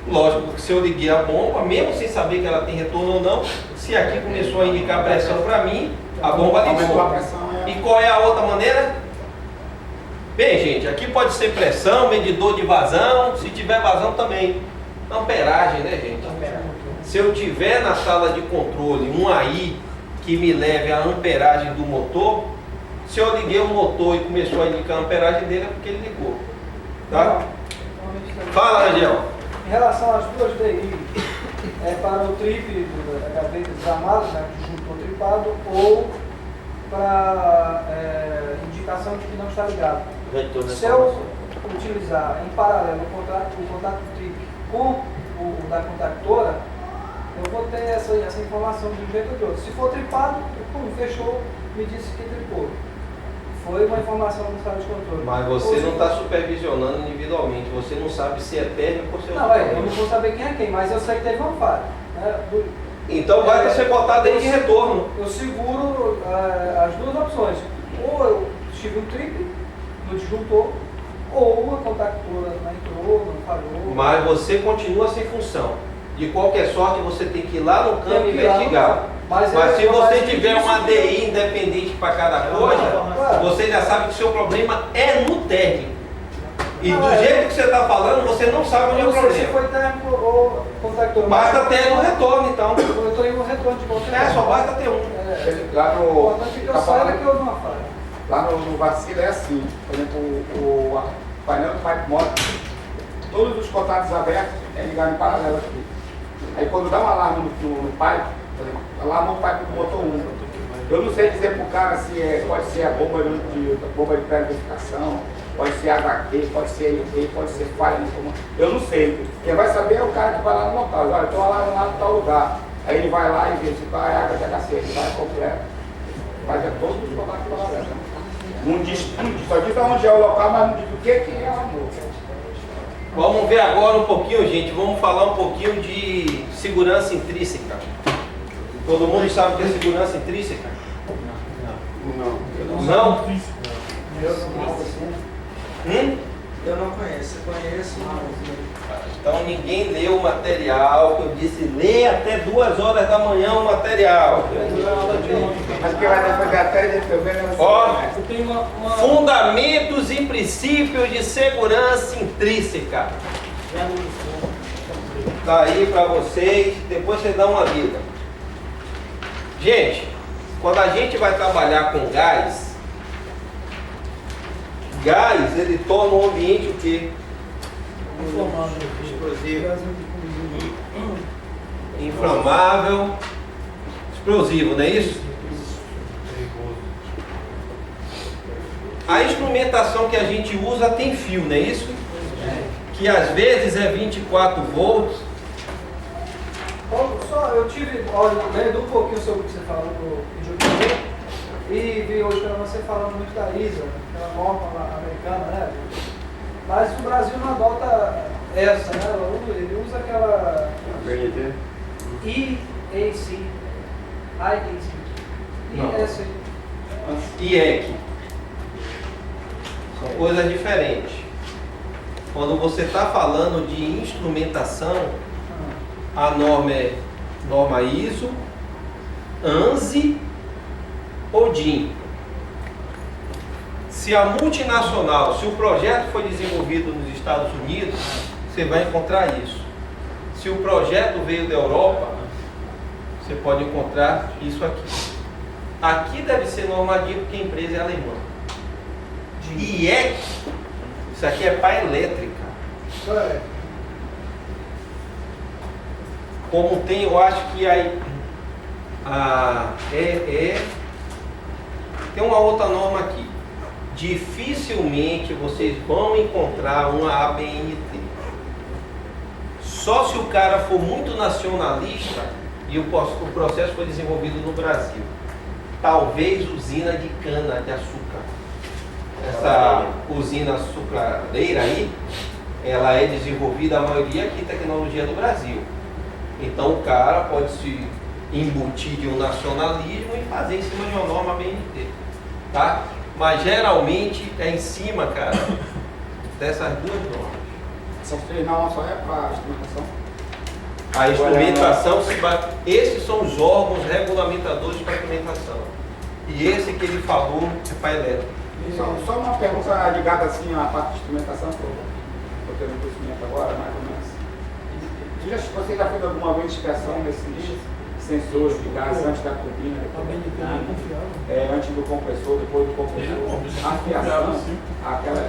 Lógico que se eu liguei a bomba, mesmo sem saber que ela tem retorno ou não, se aqui começou a indicar pressão para mim, a bomba ligou. E qual é a outra maneira? Bem, gente, aqui pode ser pressão, medidor de vazão, se tiver vazão também. Amperagem, né, gente? Se eu tiver na sala de controle um AI que me leve a amperagem do motor, se eu liguei o motor e começou a indicar a amperagem dele, é porque ele ligou. Tá? Fala, Angel. Em relação às duas DI, para o trip da gaveta desarmada, né, junto ao tripado, ou para indicação de que não está ligado. Se eu utilizar em paralelo o contato trip com o da contactora, eu vou ter essa informação de um jeito ou de outro. Se for tripado, pum, fechou, me disse que tripou. Foi uma informação do sala de controle. Mas você não está supervisionando individualmente, você não sabe se é térmico ou se é não, eu não vou saber quem é quem, mas eu sei que teve uma falha. Né? Então vai ser botado aí de retorno. Eu seguro as duas opções. Ou eu tive um trip no disjuntor, ou a contactora não entrou, não falhou. Mas você continua sem função. De qualquer sorte, você tem que ir lá no campo e investigar. Mas se você tiver uma ADI independente para cada coisa, você já sabe que o seu problema é no térmico. E do jeito que você está falando, você não sabe onde é o problema. Se foi térmico ou contactor. Basta ter um retorno, então. Eu estou em um retorno de qualquer só basta ter um. Lá no... Eu saiba que houve uma falha. Lá no vacilo é assim. Por exemplo, o painel do pipe motor, todos os contatos abertos é ligado em paralelo aqui. Aí quando dá um alarme no pipe, por exemplo, alarma o pipe do motor 1. Eu não sei dizer para o cara se pode ser a bomba de pré-verificação, pode ser HQ, pode ser IP, pode ser falha no comando. Eu não sei. Quem vai saber é o cara que vai lá no local. Olha, tem um alarme lá no tal lugar. Aí ele vai lá e vê se a água de HC, ele vai completo. Vai ver todos os contatos paralelos. Não diz tudo, só diz onde é o local, mas não diz o que é a moça. Vamos ver agora um pouquinho, gente. Vamos falar um pouquinho de segurança intrínseca. Todo mundo sabe o que é segurança intrínseca? Não. Não? Eu não conheço. Eu conheço. Então ninguém leu o material que eu disse, lê até 2 horas da manhã o material. Mas que vai depois até depois. Ó, fundamentos e princípios de segurança intrínseca. Tá aí para vocês, depois você dá uma lida. Gente, quando a gente vai trabalhar com gás ele torna o ambiente o quê? Explosivo. Inflamável, explosivo, não é isso? A instrumentação que a gente usa tem fio, não é isso? Que às vezes é 24 volts. Eu tive, lendo um pouquinho sobre o que você falou no vídeo e vi hoje para você falando muito da ISA, aquela norma americana, né? Mas o Brasil não adota essa, né? Ele usa aquela IAC. IEC. São coisas diferentes. Quando você está falando de instrumentação, a norma é norma ISO, ANSI ou DIN. Se a multinacional, se o projeto foi desenvolvido nos Estados Unidos, você vai encontrar isso. Se o projeto veio da Europa, você pode encontrar isso aqui. Aqui deve ser norma DIN porque a empresa é alemã. IEC, isso aqui é pá elétrica. Como tem, eu acho que aí tem uma outra norma aqui. Dificilmente vocês vão encontrar uma ABNT. Só se o cara for muito nacionalista e o processo foi desenvolvido no Brasil. Talvez usina de cana de açúcar. Essa usina açucareira aí, ela é desenvolvida, a maioria aqui, tecnologia do Brasil. Então o cara pode se embutir de um nacionalismo e fazer em cima de uma norma BNT, tá? Mas geralmente é em cima, cara, dessas duas normas. Essas 3 não só é para instrumentação. A instrumentação, esses são os órgãos regulamentadores para a instrumentação. E esse que ele falou é para elétrico. Só uma pergunta ligada assim à parte de instrumentação, que eu tenho conhecimento agora, mais ou menos. Você já fez alguma vez inspeção desses sensores de gás antes da turbina? Antes do compressor, depois do compressor? A fiação, aquela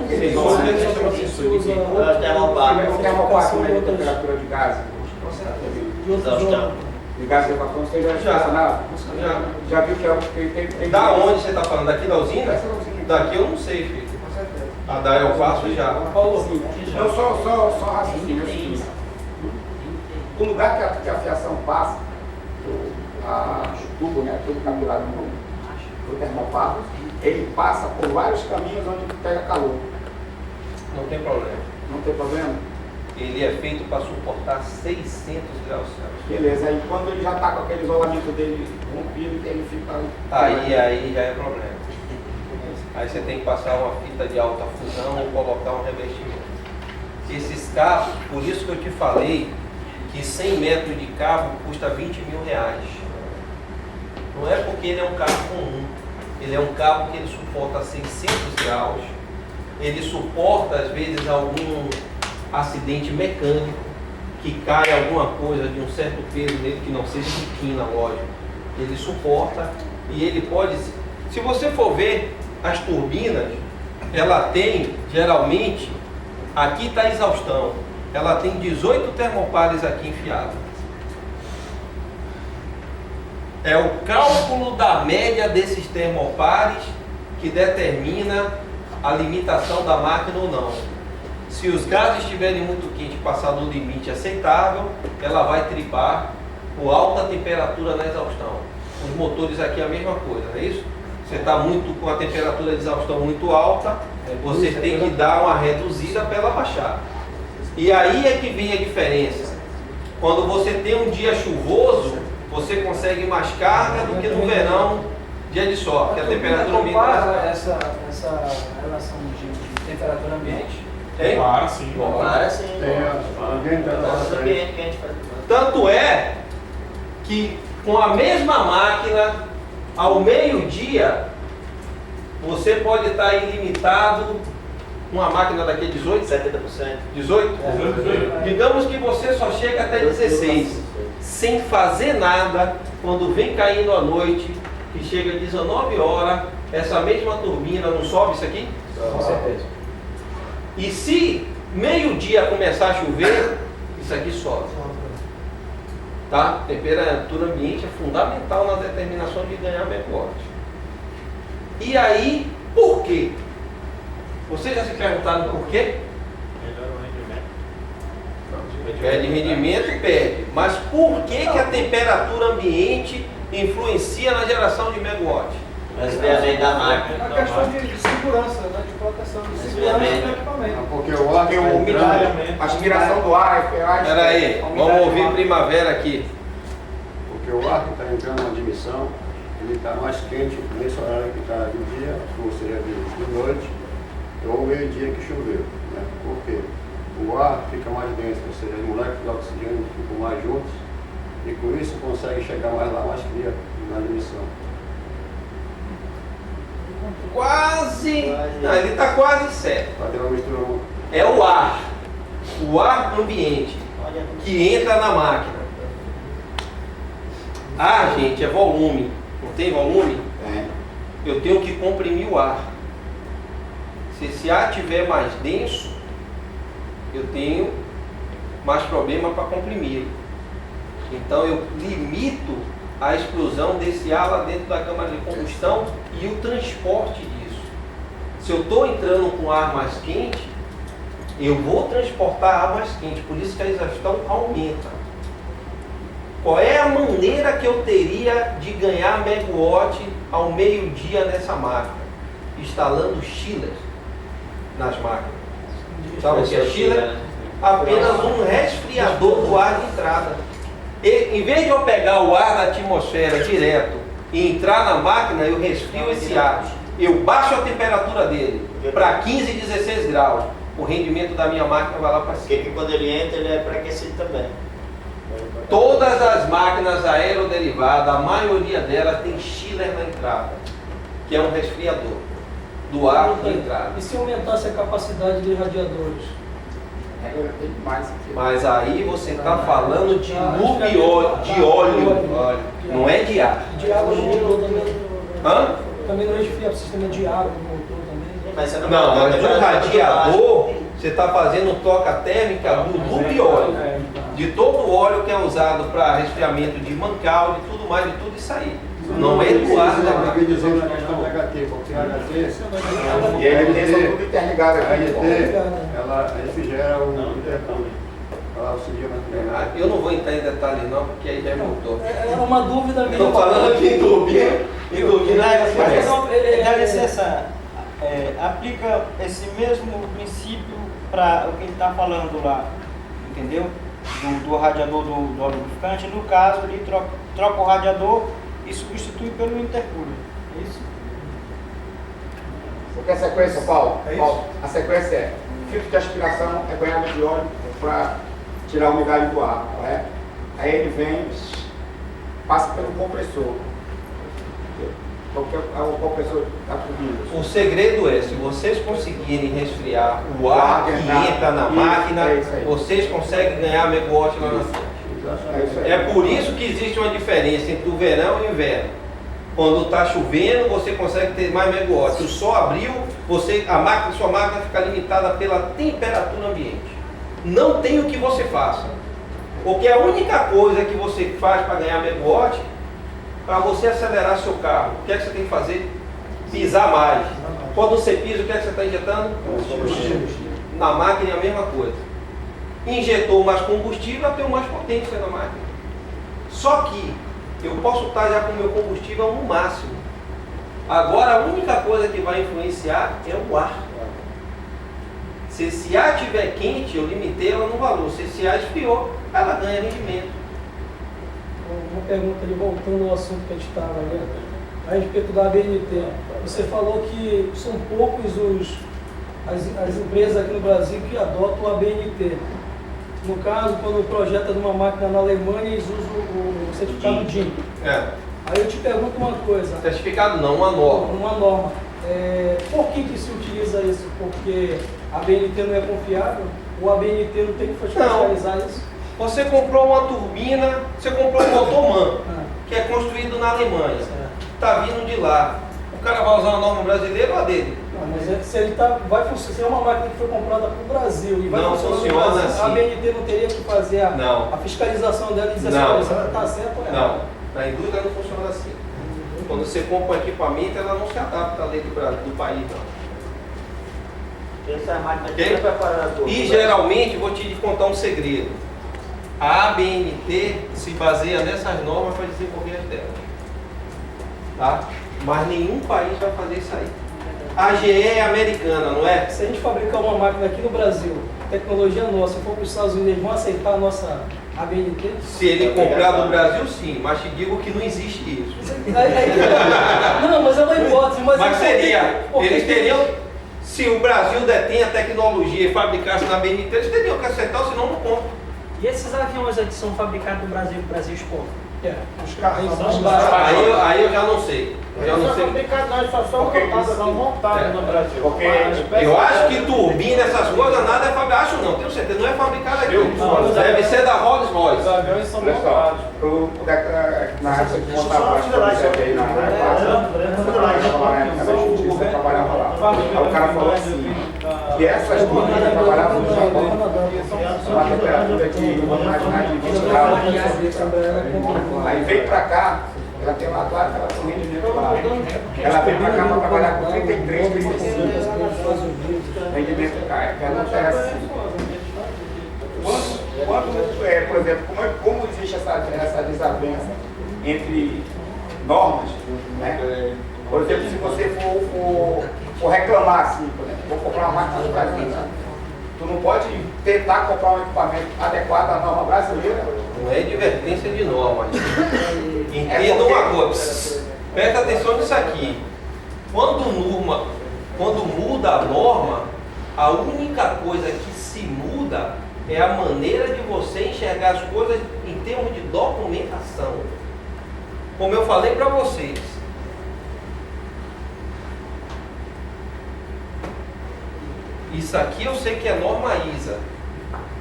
termopar de temperatura de gás. De gás de evacuação, você já inspecionava? Já viu que é o que tem. Da onde você está falando? Daqui da usina? Dessa usina. Daqui eu não sei, filho. A da eu faço já. Não, só raciocínio. O lugar que a fiação passa, o tubo, né, tubo capilar do termopar, ele passa por vários caminhos onde pega calor. Não tem problema. Não tem problema? Ele é feito para suportar 600 graus Celsius. Beleza, aí quando ele já está com aquele isolamento dele rompido, ele fica... Aí já é problema. Aí você tem que passar uma fita de alta fusão ou colocar um revestimento. Esses cabos, por isso que eu te falei que 100 metros de cabo custa R$20.000. Não é porque ele é um cabo comum. Ele é um cabo que ele suporta 600 graus. Ele suporta, às vezes, algum acidente mecânico, que cai alguma coisa de um certo peso nele, que não seja de quina, lógico. Ele suporta e ele pode... Se você for ver as turbinas, ela tem, geralmente, aqui está a exaustão, ela tem 18 termopares aqui enfiados. É o cálculo da média desses termopares que determina a limitação da máquina ou não. Se os gases estiverem muito quentes, passar do limite aceitável, ela vai tripar por alta temperatura na exaustão. Os motores aqui é a mesma coisa, não é isso? Você está muito com a temperatura de exaustão muito alta, você tem que dar uma reduzida para ela baixar. E aí é que vem a diferença. Quando você tem um dia chuvoso, você consegue mais carga do que no verão, dia de sol, porque a temperatura ambiental. Essa relação de temperatura ambiente? Tem? Claro, sim. Claro, sim. Tanto é que com a mesma máquina, ao meio-dia, você pode estar ilimitado com uma máquina daqui 18? 70%. 18? Digamos que você só chega até 16, sem fazer nada, quando vem caindo a noite, que chega 19 horas, essa mesma turbina não sobe isso aqui? Com certeza. E se meio-dia começar a chover, isso aqui sobe. Tá? Temperatura ambiente é fundamental na determinação de ganhar megawatt. E aí, por quê? Vocês já se perguntaram por quê? Melhora o rendimento. Perde rendimento, perde. Mas por que a temperatura ambiente influencia na geração de megawatt? Resfriamento da máquina. É uma questão de segurança, né? De proteção, de segurança do equipamento. Porque o ar tem a aspiração do ar, Espera aí, vamos ouvir Primavera aqui. Porque o ar que está entrando na admissão, ele está mais quente nesse horário que está de dia, ou seja, de noite, ou meio-dia que choveu. Né? Por quê? O ar fica mais denso, ou seja, as moléculas de oxigênio ficam mais juntos, e com isso consegue chegar mais lá, mais fria na admissão. Quase. Não, ele está quase certo. Para ter uma mistura. É o ar ambiente, que entra na máquina. Ar, gente, é volume. Não tem volume? Eu tenho que comprimir o ar. Se esse ar estiver mais denso, eu tenho mais problema para comprimir. Então eu limito a explosão desse ar lá dentro da câmara de combustão e o transporte disso. Se eu estou entrando com ar mais quente, eu vou transportar ar mais quente, por isso que a exaustão aumenta. Qual é a maneira que eu teria de ganhar megawatt ao meio-dia nessa máquina? Instalando chillers nas máquinas. Sabe o que é chiller? Apenas um resfriador do ar de entrada. E, em vez de eu pegar o ar da atmosfera direto e entrar na máquina, eu resfrio esse ar. Eu baixo a temperatura dele para 15, 16 graus. o rendimento da minha máquina vai lá para Porque cima. que quando ele entra, ele é pré-aquecido também. Todas as máquinas aeroderivadas, a maioria delas tem chiller na entrada, que é um resfriador do ar de entrada. E se aumentasse a capacidade de radiadores? Agora tem mais aqui. Mas aí você está falando de lube de óleo, não é de ar. De água no motor também. Hã? Também não resfria o sistema de água no motor também. Mas você Não, vai mas dar o temperatura radiador, você está fazendo troca térmica do lube óleo. De todo o óleo que é usado para resfriamento de mancal, de tudo mais, de tudo isso aí. Não é do ar da Eu máquina. queria dizer na questão do HT, porque a HT, E aí tem só tudo interligado a aqui. HT, ela refrigera o intercâmbio. Ela auxilia na Eu não vou entrar em detalhes não, porque aí já é motor. É uma dúvida minha. Estou falando aqui em turbina, Dá licença, aplica esse mesmo princípio para o que ele está falando lá, entendeu? Do radiador do óleo lubrificante. No caso, ele troca o radiador e substitui pelo intercooler. É isso? Você quer sequência, Paulo? É isso? Paulo, a sequência é filtro de aspiração, é banhada de óleo para tirar a umidade do ar, correto? Aí ele vem, passa pelo compressor. Qual que é o compressor da turbina? O segredo é, se vocês conseguirem resfriar o ar que entra na máquina, É isso aí. vocês conseguem ganhar megawatt lá na frente. É isso aí. É por isso que existe uma diferença entre o verão e o inverno. Quando está chovendo, você consegue ter mais megawatt. O sol abriu, sua máquina fica limitada pela temperatura ambiente. Não tem o que você faça. Porque a única coisa que você faz para ganhar megawatt, para você acelerar seu carro, o que é que você tem que fazer? Pisar mais. Quando você pisa, o que é que você está injetando? Na máquina é a mesma coisa. Injetou mais combustível, eu tenho mais potência na máquina. Só que eu posso estar já com o meu combustível no máximo. Agora a única coisa que vai influenciar é o ar. Se esse ar estiver quente, eu limitei ela no valor. Se esse ar esfriou, ela ganha rendimento. Uma pergunta ali, voltando ao assunto que a gente estava ali, a respeito da ABNT. Você falou que são poucos as empresas aqui no Brasil que adotam a ABNT. No caso, quando projeta numa máquina na Alemanha, eles usam o certificado DIN. Aí eu te pergunto uma coisa. Certificado não, uma norma. Uma norma. Por que se utiliza isso? Porque a ABNT não é confiável? Ou a ABNT não tem que fiscalizar isso? Você comprou uma turbina, você comprou um motor que é construído na Alemanha. Está vindo de lá. O cara vai usar a norma brasileira ou a dele? Não, mas se ele vai funcionar, se é uma máquina que foi comprada para o Brasil e vai Não funcionar no funciona Brasil, assim. a ABNT não teria que fazer Não. a fiscalização dela e dizer Não. assim, olha, está certo ou errado? Não, na indústria não funciona assim. Quando você compra um equipamento, ela não se adapta à lei do país, não. Essa máquina Ok? aqui é preparada toda. E geralmente, vou te contar um segredo. A ABNT se baseia nessas normas para desenvolver as delas. Tá? Mas nenhum país vai fazer isso aí. A GE é americana, não é? Se a gente fabricar uma máquina aqui no Brasil, tecnologia nossa, se for para os Estados Unidos, eles vão aceitar a nossa ABNT? Se ele comprar do Brasil, sim, mas te digo que não existe isso. Não, mas é uma hipótese. Mas seria, porque eles teriam, se o Brasil detém a tecnologia e fabricasse na ABNT, eles teriam que aceitar, senão não compram. E esses aviões aqui são fabricados no Brasil, que o Brasil exporta? Os carros Aí eu já não sei. Eu já não sei. Nós só somos montados, não montados no Brasil. Eu acho que turbina, essas coisas, nada é fabricado. Acho não, tenho certeza, não é fabricado aqui. Deve ser da Rolls Royce. Os aviões são Olha só, montados. na época de montar a projeto aí na eu trabalhava lá. Aí o cara falou assim, que essas turbinas trabalhavam no Japão, uma temperatura de, vamos imaginar, de 20 graus. Aí veio pra cá, ela tem lá, claro, que ela tem rendimento lá. Ela veio pra cá para trabalhar com 33, 35. Rendimento cai. O que acontece? Por exemplo, como existe essa desavença entre normas, né? Por exemplo, se você for reclamar assim, por exemplo, vou comprar uma máquina do Brasil, né? Tu não pode tentar comprar um equipamento adequado à norma brasileira. Não é advertência de norma. Entenda uma coisa. Presta atenção nisso aqui. Quando muda a norma, A única coisa que se muda é a maneira de você enxergar as coisas em termos de documentação. Como eu falei para vocês, isso aqui eu sei que é norma ISA,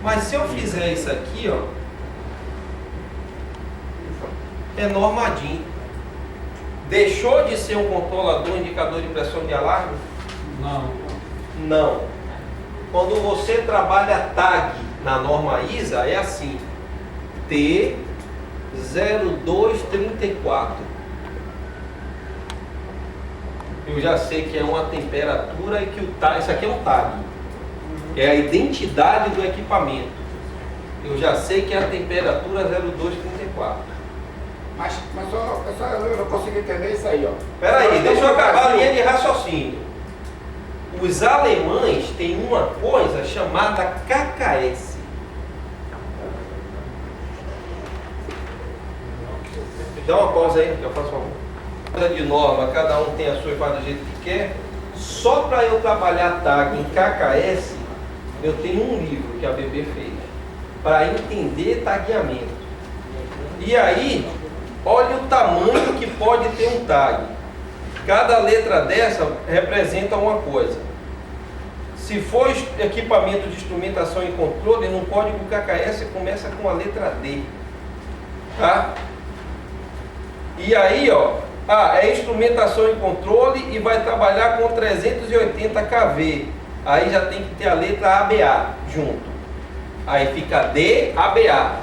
mas se eu fizer isso aqui, ó, é norma DIN. Deixou de ser um controlador indicador de pressão de alarme? Não. Quando você trabalha TAG na norma ISA, é assim: T0234. Eu já sei que é uma temperatura e que o TAG, isso aqui é um TAG, é a identidade do equipamento. Eu já sei que é a temperatura 0234. Mas eu não consigo entender isso aí, ó. Peraí, deixa eu acabar a linha de raciocínio. Os alemães têm uma coisa chamada KKS. Dá uma pausa aí, que eu faço uma coisa de norma, cada um tem a sua e faz do jeito que quer. Só para eu trabalhar TAG em KKS, eu tenho um livro que a BB fez para entender tagueamento. E aí, olha o tamanho que pode ter um tag. Cada letra dessa representa uma coisa. Se for equipamento de instrumentação e controle, no código KKS começa com a letra D. Tá? E aí, ó, é instrumentação e controle e vai trabalhar com 380 kV. Aí já tem que ter a letra ABA junto. Aí fica DABA.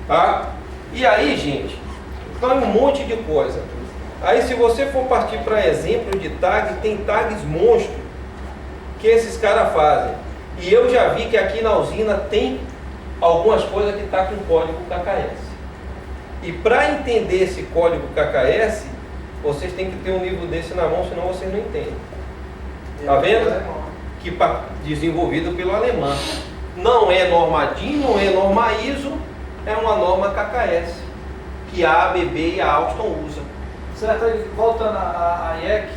Tá? E aí, gente, então é um monte de coisa. Aí se você for partir para exemplo de tag, tem tags monstro que esses caras fazem. E eu já vi que aqui na usina tem algumas coisas que tá com código KKS. E para entender esse código KKS, vocês têm que ter um livro desse na mão, senão vocês não entendem. Tá vendo? Que desenvolvido pelo alemão. Não é norma DIN, não é norma ISO, é uma norma KKS, que a ABB e a Alstom usam. Certo, aí voltando à IEC,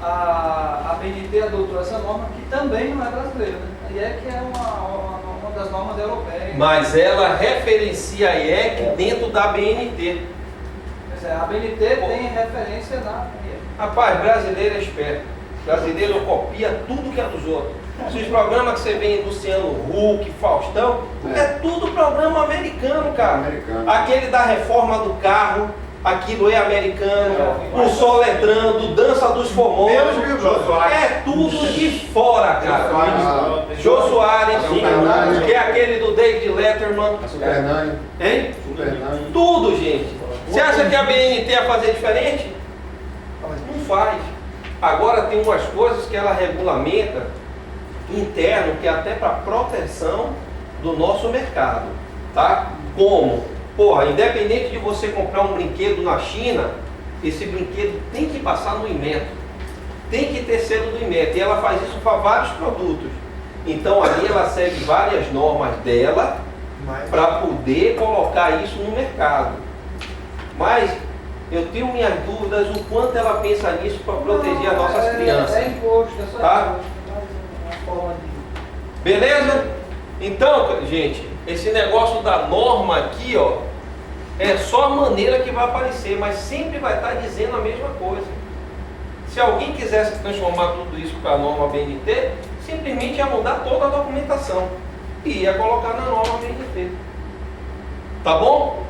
a BNT adotou essa norma, que também não é brasileira, né? A IEC é uma das normas europeias. Mas ela referencia a IEC dentro da BNT. A BNT tem referência na IEC. Rapaz, brasileiro é esperto. Brasileiro copia tudo que é dos outros. Esses programas que você vê em Luciano Huck, Faustão, é tudo programa americano, cara. Aquele da reforma do carro, aquilo é americano. O Soletrando, Dança dos Famosos, é tudo de fora, cara. Jô Soares, que é aquele do David Letterman. Hein? Tudo, gente. Você acha que a BNT ia fazer diferente? Não faz. Agora tem umas coisas que ela regulamenta interno, que é até para proteção do nosso mercado, tá? Como? Porra, independente de você comprar um brinquedo na China, esse brinquedo tem que passar no Inmetro, tem que ter selo do Inmetro, e ela faz isso para vários produtos. Então ali ela segue várias normas dela para poder colocar isso no mercado. Mas eu tenho minhas dúvidas o quanto ela pensa nisso para proteger as nossas crianças. É imposto, é só tá? Imposto. Beleza? Então, gente, esse negócio da norma aqui, ó, é só a maneira que vai aparecer, mas sempre vai estar dizendo a mesma coisa. Se alguém quisesse transformar tudo isso para a norma BNT, simplesmente ia mudar toda a documentação e ia colocar na norma BNT. Tá bom?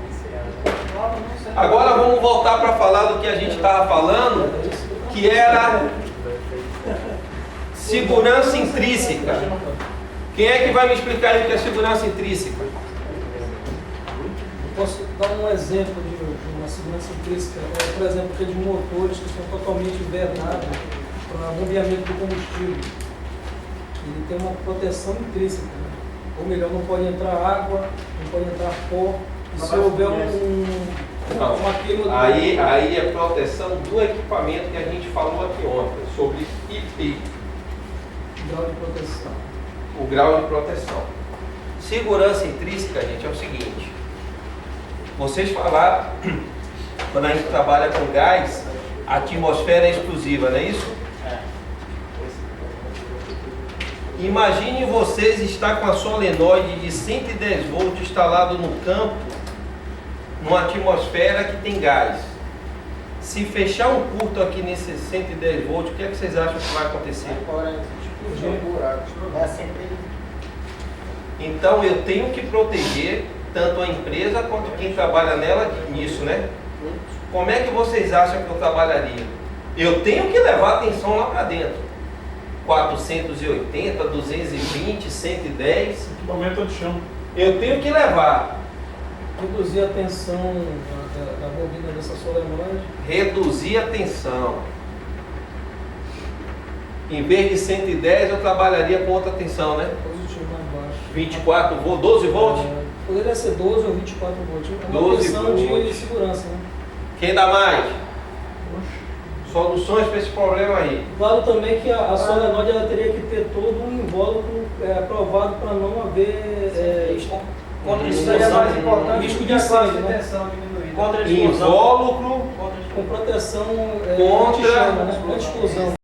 Agora vamos voltar para falar do que a gente estava falando, que era segurança intrínseca. Quem é que vai me explicar aí o que é segurança intrínseca? Posso dar um exemplo de uma segurança intrínseca, por exemplo, aqueles motores que são totalmente invernados para bombeamento do combustível. Ele tem uma proteção intrínseca, né? Ou melhor, não pode entrar água, não pode entrar pó, e se houver uma queima... Aí é proteção do equipamento que a gente falou aqui ontem, sobre IP. Grau de proteção. O grau de proteção. Segurança intrínseca, gente, é o seguinte. Vocês falaram, quando a gente trabalha com gás, atmosfera exclusiva, não é isso? Imagine vocês estar com a solenoide de 110 volts instalado no campo, numa atmosfera que tem gás. Se fechar um curto aqui nesse 110 volts, o que é que vocês acham que vai acontecer? É sempre. Então eu tenho que proteger tanto a empresa quanto quem trabalha nela nisso, né? Como é que vocês acham que eu trabalharia? Eu tenho que levar atenção lá para dentro. 480, 220, 110. Equipamento de chão. Eu tenho que levar. Reduzir a tensão da bobina dessa solenoide. Reduzir a tensão. Em vez de 110, eu trabalharia com outra tensão, né? Positivo mais baixo. 24 volts, 12 volts? Poderia ser 12 ou 24 volts. É uma 12 tensão de volts. segurança, né? Quem dá mais? Soluções para esse problema aí. Claro também que a solenoide ela teria que ter todo um invólucro aprovado para não haver Contra Isso seria mais explosão. importante risco do de que a classe incêndio, de né? tensão diminuída. Contra explosão. Invólucro com proteção Contra- anti-chama, né? Anti-explosão.